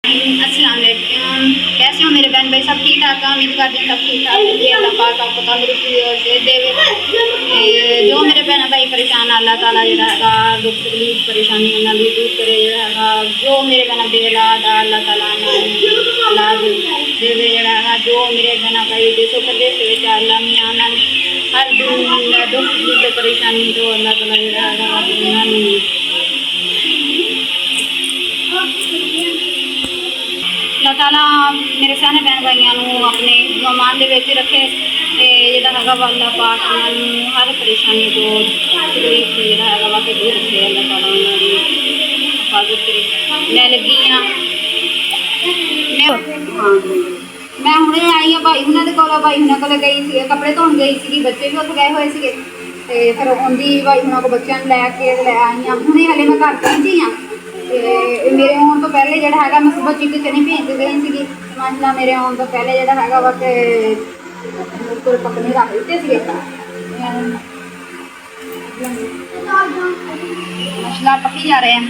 अस्सलाम वालेकुम। कैसे हो मेरे बहन भाई? सब ठीक ठाक है? उम्मीद करते हैं सब ठीक ठाक होंगे। अल्लाह पाक आपको तंदुरुस्ती और सेहत देवे। जो मेरे बहन भाई परेशान अल्लाह ताला जो है दुख तकलीफ परेशानी उन्हें भी दूर करे है। जो मेरे बहन बेलाद अल्लाह ताला औलाद देवे है। जो मेरे बहन भाई देशों प्रदेश अल्लाह मियां हर दिन दुख तकलीफ परेशानी तो अल्लाह ताला जो है अल्लाह ताला मेरे सारे बहन भाइयों अपने मान के रखे तो जोड़ा है अल्लाह पाक उन्होंने हर परेशानी तो तकलीफ से जोड़ा है वा के दूर रखे। अल्लाह ताला उन्होंने हिफाजत करे। मैं लगी हाँ मैं हुणे आई हाँ भाई उन्होंने को भाई उन्होंने को गई थी कपड़े धोन गई सी। बच्चे भी उत्थे गए हुए थे फिर आँदी भाई उन्होंने को बच्चों लैके लै आई हाँ। हुणे हले मैं घर पहुँची हाँ। मेरे आने तो पहले जो है मैं सुबह चिक्की चने भेज गई थी माशाल्लाह। मेरे आने तो पहले जो है वा तो पकने रख दिते माशाल्लाह पकी जा रहे हैं।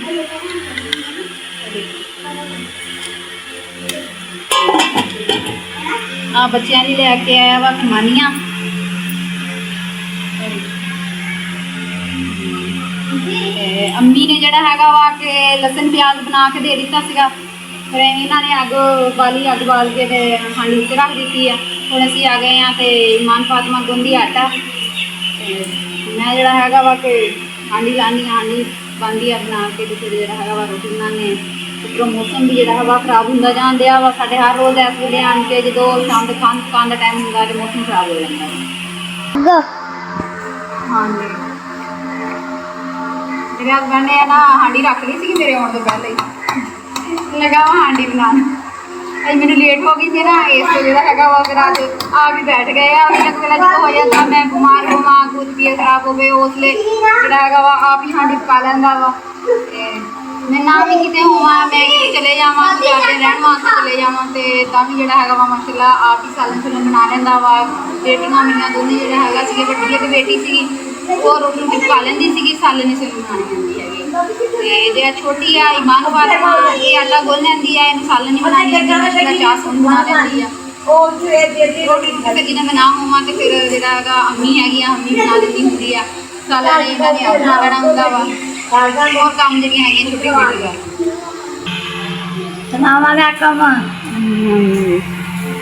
बच्चों ने लैके आया वा खमानिया अम्मी ने जोड़ा है वा के लसन प्याज बना के दे दिता सीगा। फिर इन्होंने अग बाली अग बाल के हांडी च रख दी है। हम असी आ गए हैं तो ईमान फातिमा गुंदी आटा मैं जोड़ा है वा के हांडी लानी हांडी बनती है बना के तो फिर जोड़ा है वा रोटी बनाने। उपरों मौसम भी जोड़ा है वा खराब होंदा जान दिया वा। साडे हर रोज़ इस वेले आन के जो शाम के खान पकाने का टाइम होंदा तो मौसम खराब हो जाता है। हाँ जी मेरे हसबैंड ने ना हांडी रख ली थी मेरे आने तो पहले ही लगा वा हांडी बनाने। अज मैंने लेट हो गई थी ना इस जो है वो फिर अज आ भी बैठ गए। अगले वेला जो हो जाता मैं बीमार होवा कुछ भी खराब हो गए उसले जोड़ा है वा आप ही हांडी पका लेंदा वा। मैं ना भी कितने होवा मैं कि चले जावा जाते रहन वास्ते चले जावा तो भी जोड़ा है वा माशाल्लाह आप ही सालन सुलन बना लेंदा वा। बेटियां मेरियां दोनों जोड़ा है सी बड़ी एक बेटी सी वो रोटी रोटी पका लेंदी सी सालन ही सुलन बनानी आती है। जो छोटी है ईमान फातिमा ये आटा गोल लैंदी है इन सालन ही बनानी आती है। चाह सुन बना लैंदी है रोटी फिर जिन्हें मैं ना होवा तो फिर जोड़ा है अम्मी हैगी अम्मी बना देनी होंगी है। सालन इन्होंने आप बना लेना होंगे वा और काम जी है छोटी छोटी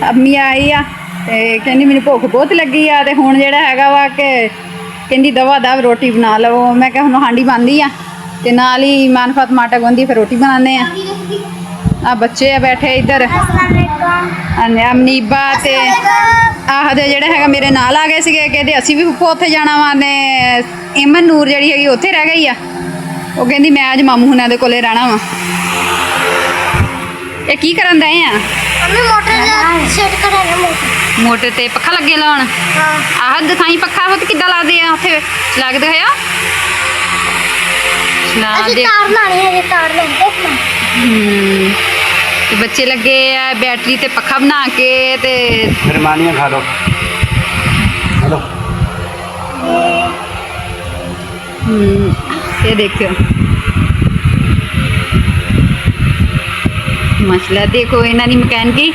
अम्मी आई आ कहनी मैंने भुख बहुत लगी आ तो हुण जोड़ा है वा के कहती दवा दव रोटी बना लो। मैं क्या हम हांडी बनती आ तो नाल ही ईमान फातिमा आटा गुंदी फिर रोटी बनाने आ बच्चे बैठे इधर अमनीबा ते आह दे जोड़े है मेरे नाल आ गए थे कहते असी भी उत्थे जाना वा ने इमन नूर जी हैगी उत्थे रह गई आ। वो कहती मैं अज मामू हुणां दे कोले रहना वा। ये की करन दे आ मोटर ते पक्खा लगे लाउण आह दिखाई पक्खा हो तो किद्दां लगदे आ उत्थे लगदे होया बच्चे लगे आ बैटरी ते पक्खा बना के ते मेहरबानियां खा लो हेलो ये देखो मसला देखो इन्होंने मकैनिकी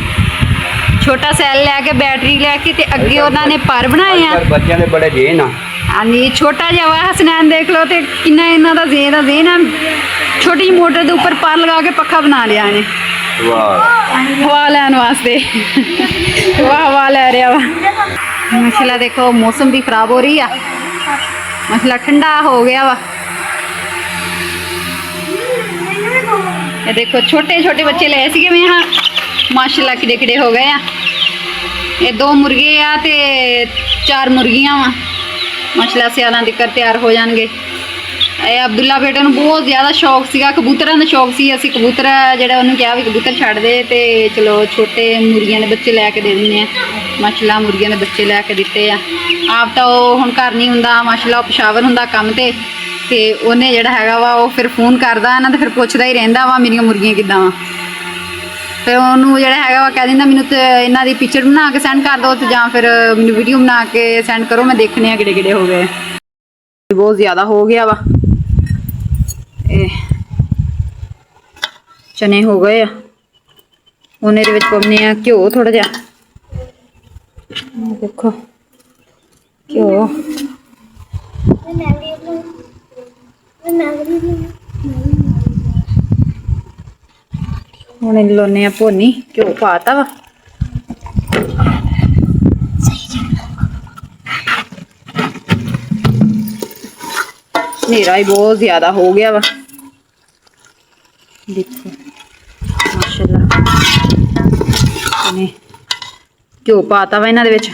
छोटा सैल लैके बैटरी लैके ते अगे उन्होंने पर बनाए हैं। बच्चों ने बड़े जेन हाँ जी छोटा जहा वा हसनैन देख लो तो किन्ना इन्हों का जेन है। छोटी मोटर के उपर पर लगा के पक्खा बना लिया ने हवा लैन वास्ते हवा लै रहा वा। मसला देखो मौसम भी खराब हो रही है मसला ठंडा हो गया वा। ये देखो छोटे छोटे बच्चे ले सी मैं हाँ माशाल्लाह किडे किडे हो गए हैं। ये 2 मुर्गे आ ते 4 मुर्गियां वा माशाल्लाह सियालां तक तैयार हो जाएंगे। अब्दुल्ला बेटे को बहुत ज़्यादा शौक सीगा कबूतरों का शौक सी। असी कबूतर जोड़ा उन्होंने कहा भी कबूतर छड़ दे तो चलो छोटे मुर्गियों के बच्चे लैके दे दें माशाल्लाह मुर्गियों के बच्चे लैके दिते आ। आप तो हुण घर नहीं हुंदा माशाल्लाह पेशावर हुंदा काम ते उन्हें जोड़ा है वा वो फिर फोन करदा ना तो फिर पुछदा ही रहिंदा वा मेरियां मुर्गियां किद्दां वा। फिर उन्होंने जोड़ा है वा कह दिंदा मैनूं ते इन्हां दी पिक्चर बना के सेंड कर दो तो जां फिर मैनूं वीडियो बना के सेंड करो मैं देखने आ किहड़े किहड़े हो गए। बहुत ज़्यादा हो गया वा चने हो गए ਹੁਣ ਇਹਦੇ ਵਿੱਚ ਪਾਉਂਦੇ ਆ ਘਿਓ ਥੋੜਾ ਜਿਹਾ। ਦੇਖੋ ਘਿਓ ਹੁਣ ਇਹ ਲਾਉਣੇ ਆ ਭੁੰਨੀ। ਘਿਓ ਪਾਤਾ ਵਾ। ਹਨੇਰਾ ਹੀ ਬਹੁਤ ਜ਼ਿਆਦਾ ਹੋ ਗਿਆ ਵਾ। ਦੇਖੋ ਮਾਸ਼ਾਅੱਲਾ ਨੇ ਘਿਓ ਪਾਤਾ ਵਾ ਇਹਨਾਂ ਦੇ ਵਿੱਚ।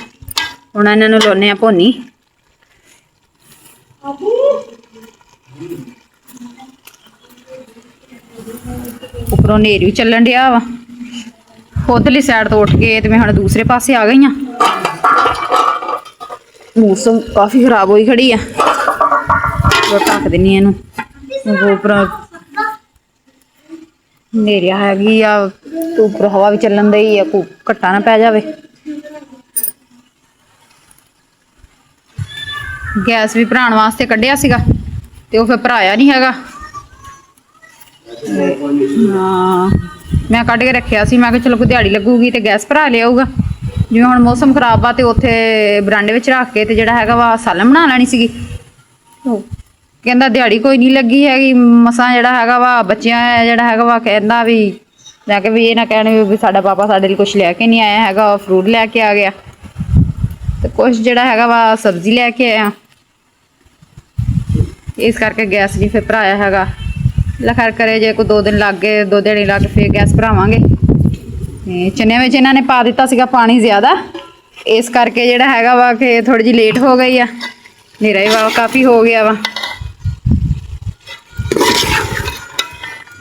ਹੁਣ ਇਹਨਾਂ ਨੂੰ ਲਾਉਣੇ ਆ ਭੁੰਨੀ। ਉੱਪਰੋਂ ਹਨੇਰ ਵੀ ਚੱਲਣ ਡਿਆ ਵਾ। ਉਧਰਲੀ ਸਾਈਡ ਤੋਂ ਉੱਠ ਕੇ ਤੇ ਮੈਂ ਹੁਣ ਦੂਸਰੇ ਪਾਸੇ ਆ ਗਈ ਆ। ਮੌਸਮ ਕਾਫੀ ਖਰਾਬ ਹੋਈ ਖੜੀ ਆ। ਢੱਕ ਦਿੰਨੀ ਇਹਨੂੰ। ਉੱਪਰ ਹਨੇਰਿਆ ਹੈਗੀ ਆ। ਉੱਪਰ ਹਵਾ ਵੀ ਚੱਲਣ ਦਈ ਆ। ਕੋਈ ਘੱਟਾ ਨਾ ਪੈ ਜਾਵੇ। ਗੈਸ ਵੀ ਭਰਾਉਣ ਵਾਸਤੇ ਕੱਢਿਆ ਸੀਗਾ ਤੇ ਉਹ ਫਿਰ ਭਰਾਇਆ ਨਹੀਂ ਹੈਗਾ। ਹਾਂ ਮੈਂ ਕੱਢ ਕੇ ਰੱਖਿਆ ਸੀ। ਮੈਂ ਕਿਹਾ ਚਲੋ ਕੋਈ ਦਿਹਾੜੀ ਲੱਗੂਗੀ ਤੇ ਗੈਸ ਭਰਾ ਲਿਆਊਗਾ। ਜਿਵੇਂ ਹੁਣ ਮੌਸਮ ਖਰਾਬ ਆ ਤੇ ਉੱਥੇ ਬਰਾਂਡੇ ਵਿੱਚ ਰੱਖ ਕੇ ਤੇ ਜਿਹੜਾ ਹੈਗਾ ਵਾ ਸਾਲਣ ਬਣਾ ਲੈਣੀ ਸੀਗੀ। ਕਹਿੰਦਾ ਦਿਹਾੜੀ ਕੋਈ ਨਹੀਂ ਲੱਗੀ ਹੈਗੀ। ਮਸਾਂ ਜਿਹੜਾ ਹੈਗਾ ਵਾ ਬੱਚਿਆਂ ਜਿਹੜਾ ਹੈਗਾ ਵਾ ਕਹਿੰਦਾ ਵੀ ਲੈ ਕੇ ਵੀ ਇਹ ਨਾ ਕਹਿਣ ਵੀ ਸਾਡਾ ਪਾਪਾ ਸਾਡੇ ਲਈ ਕੁਛ ਲੈ ਕੇ ਨਹੀਂ ਆਇਆ ਹੈਗਾ। ਫਰੂਟ ਲੈ ਕੇ ਆ ਗਿਆ ਤੇ ਕੁਛ ਜਿਹੜਾ ਹੈਗਾ ਵਾ ਸਬਜ਼ੀ ਲੈ ਕੇ ਆਇਆ। ਇਸ ਕਰਕੇ ਗੈਸ ਨਹੀਂ ਫਿਰ ਭਰਾਇਆ ਹੈਗਾ। ਲਖਰ ਕਰੇ ਜੇ ਕੋਈ 2 ਦਿਨ ਲੱਗ ਗਏ 2 ਦਿਹਾੜੀ ਲੱਗ ਫਿਰ ਗੈਸ ਭਰਾਵਾਂਗੇ। ਤੇ ਚਨਿਆਂ ਵਿੱਚ ਇਹਨਾਂ ਨੇ ਪਾ ਦਿੱਤਾ ਸੀਗਾ ਪਾਣੀ ਜ਼ਿਆਦਾ। ਇਸ ਕਰਕੇ ਜਿਹੜਾ ਹੈਗਾ ਵਾ ਕਿ ਥੋੜੀ ਜਿਹੀ ਲੇਟ ਹੋ ਗਈ ਆ। ਹਨੇਰਾ ਹੀ ਵਾ ਕਾਫੀ ਹੋ ਗਿਆ ਵਾ।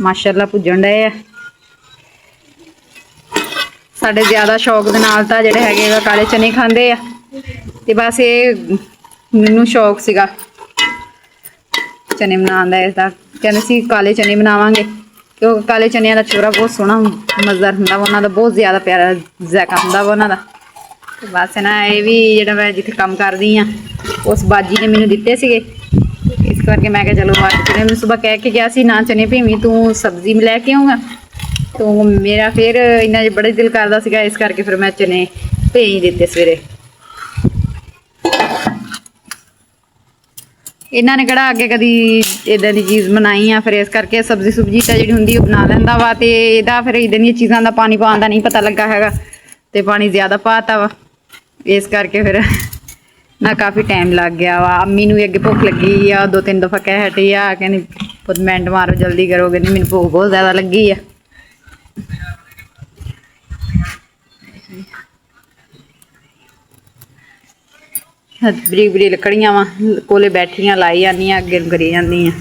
ਮਾਸ਼ਾਅੱਲਾ ਭੁੱਜਣ ਡਏ ਆ। ਸਾਡੇ ਜ਼ਿਆਦਾ ਸ਼ੌਕ ਦੇ ਨਾਲ ਤਾਂ ਜਿਹੜੇ ਹੈਗੇ ਕਾਲੇ ਚਨੇ ਖਾਂਦੇ ਆ ਤੇ ਬਸ ਇਹ ਮੈਨੂੰ ਸ਼ੌਕ ਸੀਗਾ ਚਨੇ ਬਣਾਉਣ ਦਾ। ਇਸਦਾ ਕਹਿੰਦੇ ਸੀ ਕਾਲੇ ਚਨੇ ਬਣਾਵਾਂਗੇ ਕਿਉਂਕਿ ਕਾਲੇ ਚਨਿਆਂ ਦਾ ਚੂਰਾ ਬਹੁਤ ਸੋਹਣਾ ਮਜ਼ੇਦਾਰ ਹੁੰਦਾ ਵਾ। ਉਹਨਾਂ ਦਾ ਬਹੁਤ ਜ਼ਿਆਦਾ ਪਿਆਰਾ ਜ਼ਾਇਕਾ ਹੁੰਦਾ ਵਾ ਉਹਨਾਂ ਦਾ। ਤੇ ਬਸ ਨਾ ਇਹ ਵੀ ਜਿਹੜਾ ਮੈਂ ਜਿੱਥੇ ਕੰਮ ਕਰਦੀ ਆ ਉਸ ਬਾਜੀ ਨੇ ਮੈਨੂੰ ਦਿੱਤੇ ਸੀਗੇ। ਇਸ ਕਰਕੇ ਮੈਂ ਕਿਹਾ ਚਲੋ ਅੱਜ ਚਨੇ ਮੈਨੂੰ ਸੁਬਾਹ ਕਹਿ ਕੇ ਗਿਆ ਸੀ ਨਾ ਚਨੇ ਭੇਵੀਂ ਤੂੰ ਸਬਜ਼ੀ ਲੈ ਕੇ ਆਊਂਗਾ। ਤੋ ਮੇਰਾ ਫਿਰ ਇੰਨਾ ਬੜਾ ਦਿਲ ਕਰਦਾ ਸੀਗਾ। ਇਸ ਕਰਕੇ ਫਿਰ ਮੈਂ ਚਨੇ ਭੇਜ ਦਿੱਤੇ ਸਵੇਰੇ। ਇਹਨਾਂ ਨੇ ਕਿਹੜਾ ਅੱਗੇ ਕਦੀ ਇੱਦਾਂ ਦੀ ਚੀਜ਼ ਬਣਾਈ ਆ। ਫਿਰ ਇਸ ਕਰਕੇ ਸਬਜ਼ੀ ਸੁਬਜੀ ਤਾਂ ਜਿਹੜੀ ਹੁੰਦੀ ਉਹ ਬਣਾ ਲੈਂਦਾ ਵਾ। ਤੇ ਇਹਦਾ ਫਿਰ ਇੱਦਾਂ ਦੀਆਂ ਚੀਜ਼ਾਂ ਦਾ ਪਾਣੀ ਪਾਉਣ ਦਾ ਨਹੀਂ ਪਤਾ ਲੱਗਾ ਹੈਗਾ ਤੇ ਪਾਣੀ ਜ਼ਿਆਦਾ ਪਾਤਾ ਵਾ। ਇਸ ਕਰਕੇ ਫਿਰ ਨਾ ਕਾਫੀ ਟਾਈਮ ਲੱਗ ਗਿਆ ਵਾ। ਅੰਮੀ ਨੂੰ ਵੀ ਅੱਗੇ ਭੁੱਖ ਲੱਗੀ ਆ। 2-3 ਦਫਾ ਕਹਿ ਹਟੀ ਆ ਕਹਿੰਦੀ ਪੁੱਤ ਮਿੰਟ ਮਾਰੋ ਜਲਦੀ ਕਰੋ। ਕਹਿੰਦੀ ਮੈਨੂੰ ਭੁੱਖ ਬਹੁਤ ਜ਼ਿਆਦਾ ਲੱਗੀ ਆ। ਬਰੀਕ ਬਰੀਕ ਲੱਕੜੀਆਂ ਵਾ ਕੋਲੇ ਬੈਠੀਆਂ ਲਾਈ ਜਾਂਦੀਆਂ ਅੱਗੇ ਨੂੰ ਕਰੀ ਜਾਂਦੀਆਂ।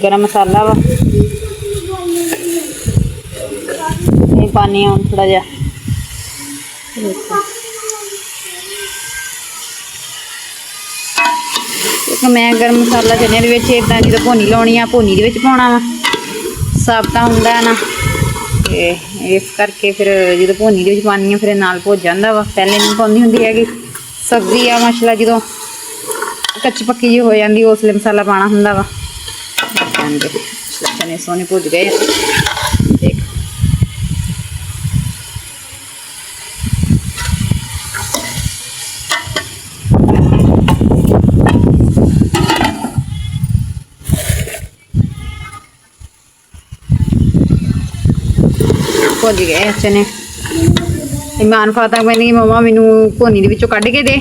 ਗਰਮ ਮਸਾਲਾ ਵਾ ਇਹ ਪਾਣੀ ਹੁਣ ਥੋੜਾ ਜਿਹਾ। ਕਿਉਂਕਿ ਮੈਂ ਗਰਮ ਮਸਾਲਾ ਚਨਿਆਂ ਦੇ ਵਿੱਚ ਇੱਦਾਂ ਜਦੋਂ ਭੁੰਨੀ ਲਾਉਣੀ ਆ ਭੁੰਨੀ ਦੇ ਵਿੱਚ ਪਾਉਣਾ ਵਾ। ਸਾਬਤਾ ਹੁੰਦਾ ਨਾ ਤੇ ਇਸ ਕਰਕੇ ਫਿਰ ਜਦੋਂ ਭੁੰਨੀ ਦੇ ਵਿੱਚ ਪਾਉਂਦੀ ਹਾਂ ਫਿਰ ਨਾਲ ਭੁੱਜ ਜਾਂਦਾ ਵਾ। ਪਹਿਲੇ ਨਹੀਂ ਪਾਉਂਦੀ ਹੁੰਦੀ ਹੈਗੀ। ਸਬਜ਼ੀ ਆ ਮਾਸ਼ਾਅੱਲਾ ਜਦੋਂ ਕੱਚੀ ਪੱਕੀ ਜਿਹੀ ਹੋ ਜਾਂਦੀ ਉਸ ਵੇਲੇ ਮਸਾਲਾ ਪਾਉਣਾ ਹੁੰਦਾ ਵਾ। ਚਨੇ ਸੋਹਣੇ ਭੁੱਜ ਗਏ। ਦੇਖ ਭੁੱਜ ਗਏ ਚਨੇ। ਇਮਾਨ ਫਾਤਾ ਕਹਿੰਦੀ ਮੰਮਾ ਮੈਨੂੰ ਭੁੰਨੀ ਦੇ ਵਿੱਚੋਂ ਕੱਢ ਕੇ ਦੇ।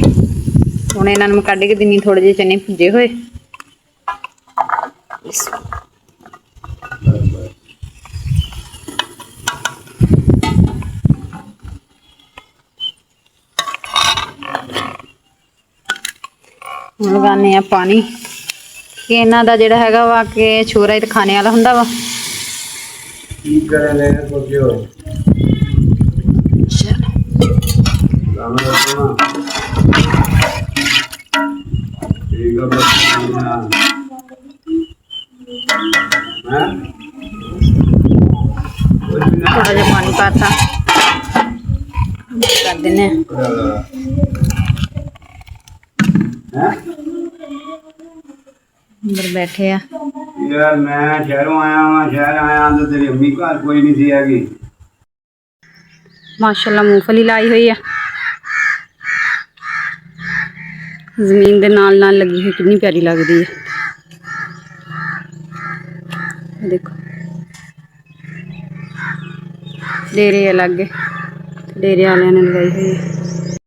ਹੁਣ ਇਹਨਾਂ ਨੂੰ ਮੈਂ ਕੱਢ ਕੇ ਦਿੰਨੀ ਥੋੜੇ ਜਿਹੇ ਚਨੇ ਭੁੱਜੇ ਹੋਏ। ਹੁਣ ਲਗਾਉਂਦੇ ਆ ਪਾਣੀ ਕਿ ਇਹਨਾਂ ਦਾ ਜਿਹੜਾ ਹੈਗਾ ਵਾ ਕਿ ਛੋਰਾ ਹੀ ਤਾਂ ਖਾਣੇ ਵਾਲਾ ਹੁੰਦਾ ਵਾ। थोड़ा जिहा पानी पाता कर देने। ਅੰਦਰ ਬੈਠੇ ਆ। ਯਾਰ ਮੈਂ ਸ਼ਹਿਰੋਂ ਆਇਆ ਵਾਂ, ਸ਼ਹਿਰ ਆਇਆ ਤਾਂ ਤੇਰੀ ਅੰਮੀ ਘਰ ਕੋਈ ਨਹੀਂ ਸੀ ਹੈਗੀ। ਮਾਸ਼ਾਅੱਲਾ ਮੂੰਗਫਲੀ ਲਾਈ ਹੋਈ ਆ, ਜ਼ਮੀਨ ਦੇ ਨਾਲ ਨਾਲ ਲੱਗੀ ਹੋਈ, ਕਿੰਨੀ ਪਿਆਰੀ ਲੱਗਦੀ ਹੈ। ਦੇਖੋ ਡੇਰੇ ਅਲੱਗ, ਡੇਰੇ ਵਾਲਿਆਂ ਨੇ ਲਗਾਈ ਹੋਈ ਹੈ।